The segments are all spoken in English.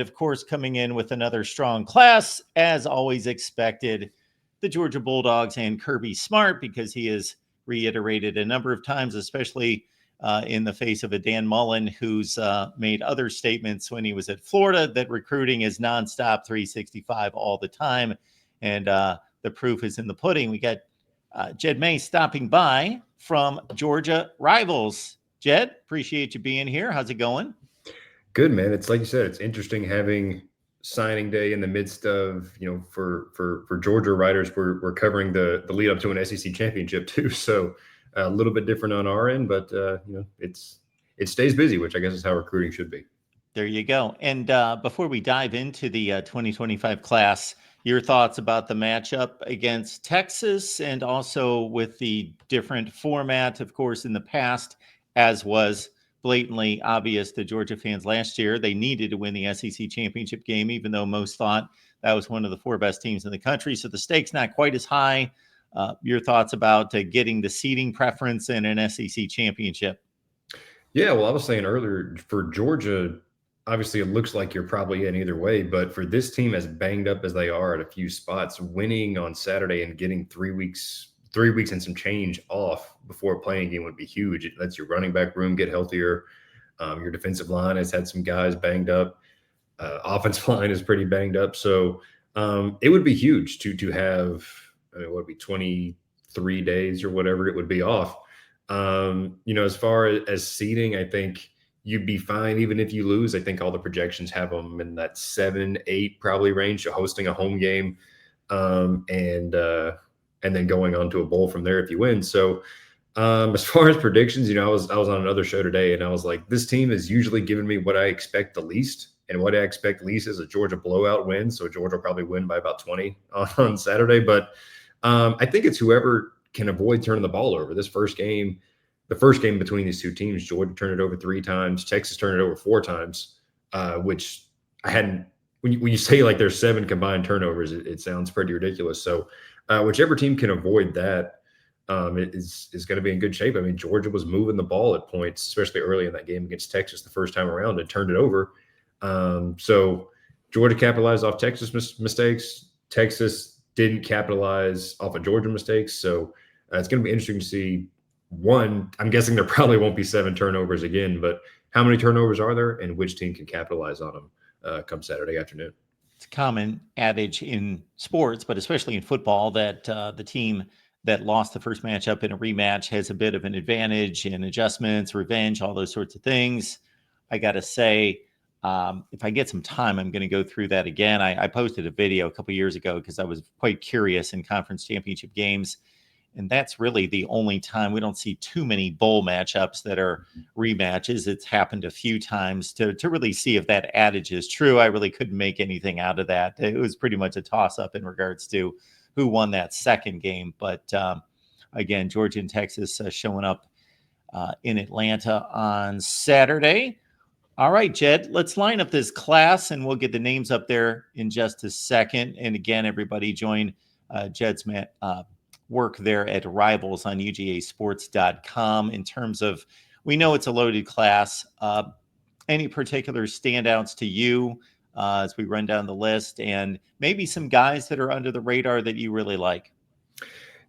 of course, coming in with another strong class, as always expected, the Georgia Bulldogs and Kirby Smart, because he has reiterated a number of times, especially in the face of a Dan Mullen who's made other statements when he was at Florida that recruiting is nonstop 365 all the time. And the proof is in the pudding. We got Jed May stopping by from Georgia Rivals. Jed, appreciate you being here. How's it going? Good, man. It's like you said, it's interesting having signing day in the midst of, for Georgia writers, we're covering the lead up to an SEC championship too. So a little bit different on our end, but it stays busy, which I guess is how recruiting should be. There you go. And before we dive into the 2025 class, your thoughts about the matchup against Texas and also with the different format, of course, in the past, as was blatantly obvious to Georgia fans last year. They needed to win the SEC championship game, even though most thought that was one of the four best teams in the country. So the stakes not quite as high. Your thoughts about getting the seeding preference in an SEC championship? Yeah, well, I was saying earlier for Georgia, obviously it looks like you're probably in either way, but for this team as banged up as they are at a few spots, winning on Saturday and getting 3 weeks and some change off before a playing game would be huge. It lets your running back room get healthier. Your defensive line has had some guys banged up. Offensive line is pretty banged up. So it would be huge to have, what would be 23 days or whatever it would be off. As far as seeding, I think you'd be fine even if you lose. I think all the projections have them in that 7-8 probably range, so hosting a home game, and then going on to a bowl from there if you win. So as far as predictions, I was on another show today and I was like, this team is usually giving me what I expect the least, and what I expect least is a Georgia blowout win. So Georgia will probably win by about 20 on Saturday. But I think it's whoever can avoid turning the ball over. The first game between these two teams, Georgia turned it over 3 times, Texas turned it over 4 times, which I hadn't. When you say like there's 7 combined turnovers, it sounds pretty ridiculous. So whichever team can avoid that is going to be in good shape. I mean, Georgia was moving the ball at points, especially early in that game against Texas the first time around, and turned it over. So Georgia capitalized off Texas mistakes. Texas didn't capitalize off of Georgia mistakes. So it's going to be interesting to see. One, I'm guessing there probably won't be 7 turnovers again, but how many turnovers are there and which team can capitalize on them come Saturday afternoon? It's a common adage in sports, but especially in football, that the team that lost the first matchup in a rematch has a bit of an advantage in adjustments, revenge, all those sorts of things. I got to say, if I get some time, I'm going to go through that again. I posted a video a couple years ago because I was quite curious in conference championship games. And that's really the only time we don't see too many bowl matchups that are rematches. It's happened a few times to really see if that adage is true. I really couldn't make anything out of that. It was pretty much a toss-up in regards to who won that second game. But again, Georgia and Texas showing up in Atlanta on Saturday. All right, Jed, let's line up this class, and we'll get the names up there in just a second. And again, everybody join Jed's work there at Rivals on UGAsports.com. In terms of, we know it's a loaded class. Any particular standouts to you as we run down the list, and maybe some guys that are under the radar that you really like?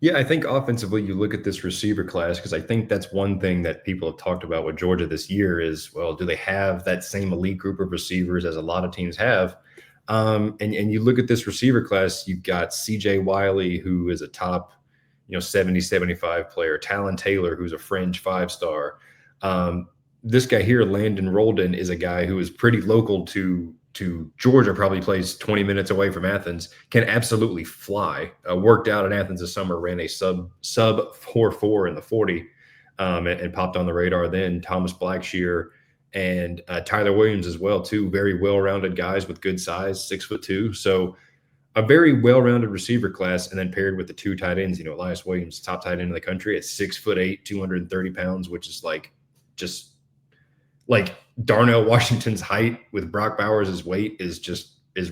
Yeah, I think offensively, you look at this receiver class, because I think that's one thing that people have talked about with Georgia this year is, well, do they have that same elite group of receivers as a lot of teams have? And you look at this receiver class, you've got CJ Wiley, who is a top 70, 75 player, Talon Taylor, who's a fringe 5-star. This guy here, Landon Rolden, is a guy who is pretty local to Georgia, probably plays 20 minutes away from Athens, can absolutely fly. Worked out in Athens this summer, ran a sub 4.4 in the 40, and popped on the radar then. Thomas Blackshear and Tyler Williams as well, too. Very well-rounded guys with good size, 6'2". So a very well-rounded receiver class, and then paired with the 2 tight ends. Elias Williams, top tight end in the country at 6'8", 230 pounds, which is just like Darnell Washington's height with Brock Bowers' weight is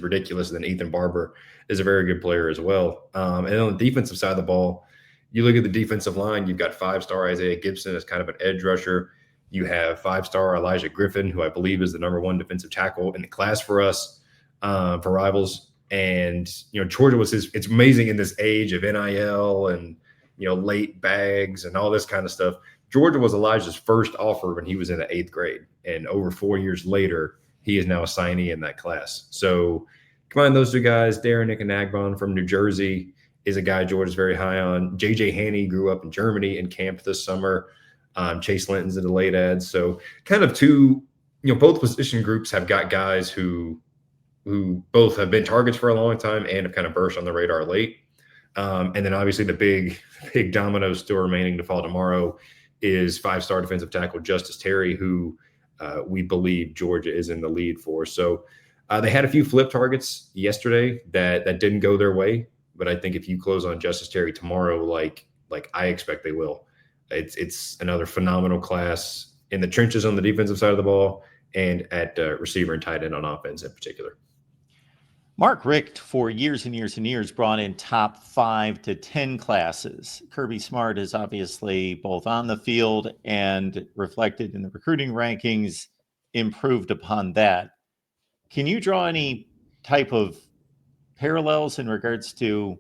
ridiculous. And then Ethan Barber is a very good player as well. And on the defensive side of the ball, you look at the defensive line, you've got 5-star Isaiah Gibson as kind of an edge rusher. You have 5-star Elijah Griffin, who I believe is the #1 defensive tackle in the class for us, for Rivals. And, Georgia it's amazing in this age of NIL and, late bags and all this kind of stuff. Georgia was Elijah's first offer when he was in the 8th grade. And over 4 years later, he is now a signee in that class. So combine those two guys. Darren Nickenagbon from New Jersey is a guy Georgia's very high on. JJ Haney grew up in Germany and camped this summer. Chase Linton's a delayed ad. So kind of both position groups have got guys who both have been targets for a long time and have kind of burst on the radar late. And then obviously the big domino still remaining to fall tomorrow is 5-star defensive tackle Justice Terry, who we believe Georgia is in the lead for. So they had a few flip targets yesterday that didn't go their way. But I think if you close on Justice Terry tomorrow, like I expect they will, it's another phenomenal class in the trenches on the defensive side of the ball and at receiver and tight end on offense in particular. Mark Richt, for years and years and years, brought in top 5 to 10 classes. Kirby Smart is obviously both on the field and reflected in the recruiting rankings, improved upon that. Can you draw any type of parallels in regards to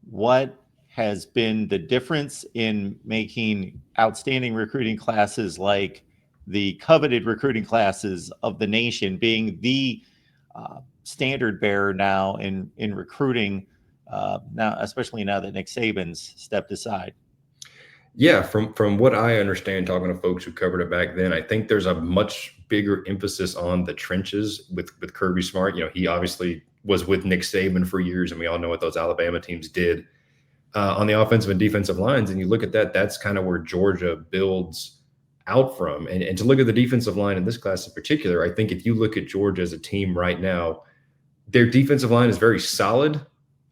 what has been the difference in making outstanding recruiting classes like the coveted recruiting classes of the nation, being the standard bearer now in recruiting, now, especially now that Nick Saban's stepped aside? Yeah, from what I understand, talking to folks who covered it back then, I think there's a much bigger emphasis on the trenches with Kirby Smart. He obviously was with Nick Saban for years, and we all know what those Alabama teams did on the offensive and defensive lines. And you look at that, that's kind of where Georgia builds out from. And to look at the defensive line in this class in particular, I think if you look at Georgia as a team right now, their defensive line is very solid,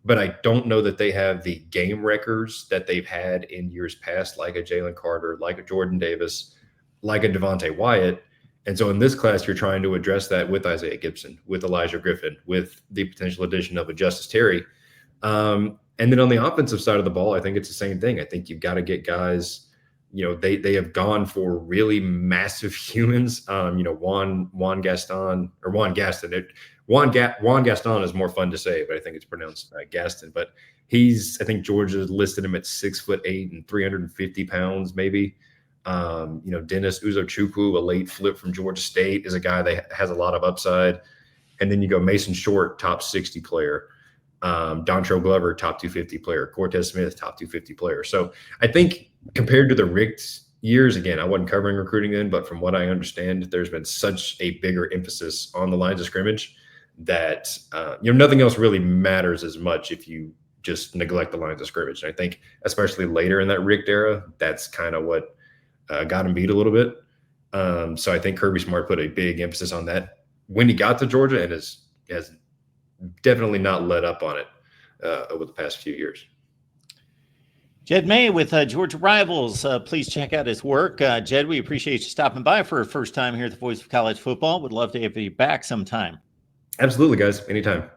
but I don't know that they have the game records that they've had in years past, like a Jalen Carter, like a Jordan Davis, like a Devontae Wyatt. And so in this class, you're trying to address that with Isaiah Gibson, with Elijah Griffin, with the potential addition of a Justice Terry. And then on the offensive side of the ball, I think it's the same thing. I think you've got to get guys, they have gone for really massive humans. Juan Gaston. Juan Gaston is more fun to say, but I think it's pronounced Gaston. But I think Georgia listed him at 6'8" and 350 pounds, maybe. Dennis Uzochukwu, a late flip from Georgia State, is a guy that has a lot of upside. And then you go Mason Short, top 60 player. Dontrell Glover, top 250 player. Cortez Smith, top 250 player. So I think compared to the Richt years, again, I wasn't covering recruiting then, but from what I understand, there's been such a bigger emphasis on the lines of scrimmage that nothing else really matters as much if you just neglect the lines of scrimmage. And I think especially later in that Richt era, that's kind of what got him beat a little bit. So I think Kirby Smart put a big emphasis on that when he got to Georgia, and has definitely not let up on it over the past few years. Jed May with Georgia Rivals. Please check out his work. Jed, we appreciate you stopping by for a first time here at the Voice of College Football. Would love to have you back sometime. Absolutely, guys. Anytime.